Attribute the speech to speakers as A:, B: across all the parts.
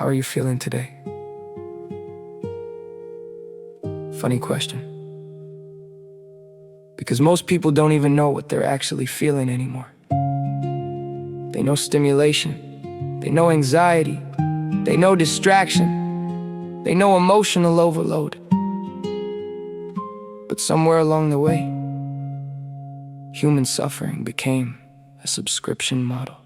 A: How are you feeling today? Funny question. Because most people don't even know what they're actually feeling anymore. They know stimulation, they know anxiety, they know distraction, they know emotional overload. But somewhere along the way, human suffering became a subscription model.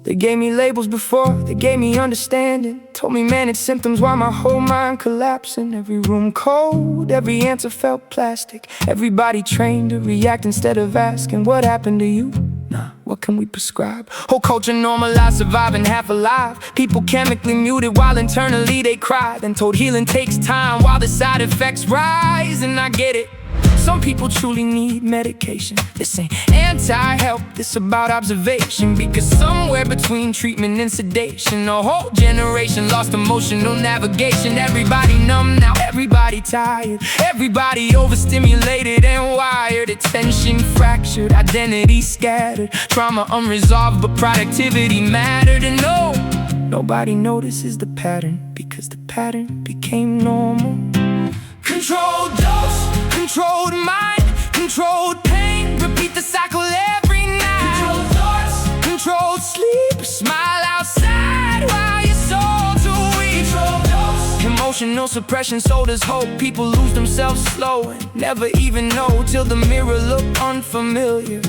A: They gave me labels before, they gave me understanding. Told me man, it's symptoms while my whole mind collapsing. Every room cold, every answer felt plastic. Everybody trained to react instead of asking, what happened to you? Nah, what can we prescribe? Whole culture normalized surviving half alive. People chemically muted while internally they cried. Then told healing takes time while the side effects rise. And I get it, some people truly need medication. This ain't anti-help, this about observation. Because somewhere between treatment and sedation, a whole generation lost emotional navigation. Everybody numb now, everybody tired, everybody overstimulated and wired. Attention fractured, identity scattered, trauma unresolved, but productivity mattered. And no, nobody notices the pattern, because the pattern became normal. Controlled dose, controlled mind, controlled pain. Repeat the cycle every night. Controlled thoughts, controlled sleep. Smile outside while your soul too weak. Controlled dose, emotional suppression sold as hope. People lose themselves slow and never even know till the mirror look unfamiliar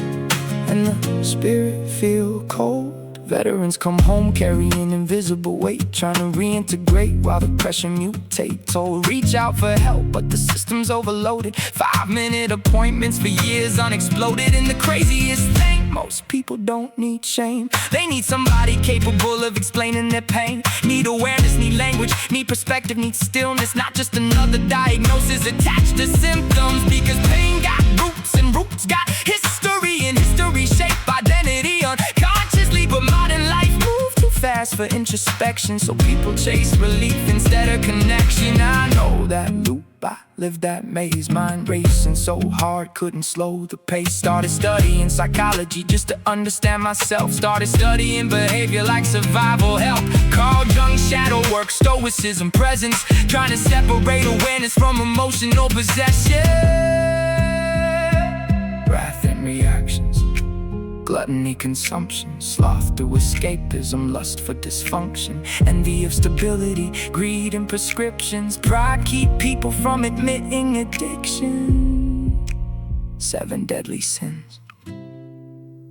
A: and the spirit feel cold. Veterans come home carrying invisible weight, trying to reintegrate while the pressure mutate. Told reach out for help, but the system's overloaded. 5-minute appointments for years unexploded. And the craziest thing, most people don't need shame. They need somebody capable of explaining their pain. Need awareness, need language, need perspective, need stillness. Not just another diagnosis attached to symptoms. Because pain got roots and roots got history, and history shape identity unconsciously. But modern life moved too fast for introspection, so people chase relief instead of connection. I know that loop, I lived that maze. Mind racing so hard, couldn't slow the pace. Started studying psychology just to understand myself. Started studying behavior like survival help. Carl Jung shadow work, stoicism, presence. Trying to separate awareness from emotional possession. Wrath and reactions, gluttony, consumption, sloth through escapism, lust for dysfunction, envy of stability, greed and prescriptions. Pride keep people from admitting addiction. 7 deadly sins,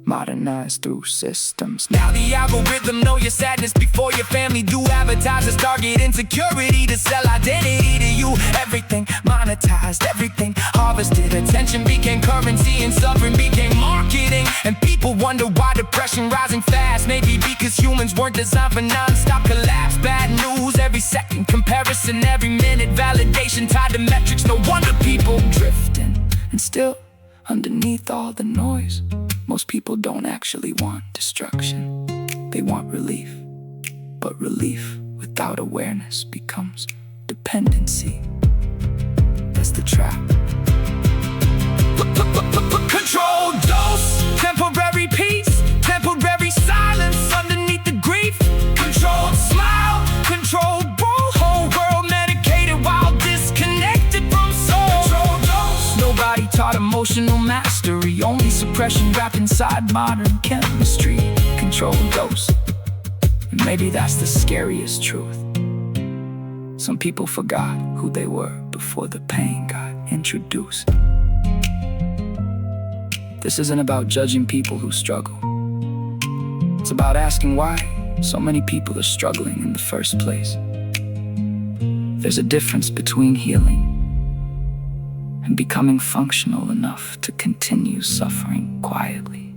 A: modernized through systems. Now the algorithm know your sadness before your family do. Advertisers target insecurity to sell identity to you. Everything monetized, everything harvested. Attention became currency and suffering became marketing. And people wonder why depression rising fast. Maybe because humans weren't designed for non-stop collapse. Bad news every second, comparison every minute, validation tied to metrics. No wonder people drifting. And still, underneath all the noise, most people don't actually want destruction. They want relief. But relief without awareness becomes dependency. That's the trap. Controlled dose, temporary peace, temporary silence underneath the grief. Controlled smile, controlled woe, whole world medicated while disconnected from soul. Controlled dose, nobody taught emotional mastery, only suppression wrapped inside modern chemistry. Controlled dose, and maybe that's the scariest truth. Some people forgot who they were before the pain got introduced. This isn't about judging people who struggle. It's about asking why so many people are struggling in the first place. There's a difference between healing and becoming functional enough to continue suffering quietly.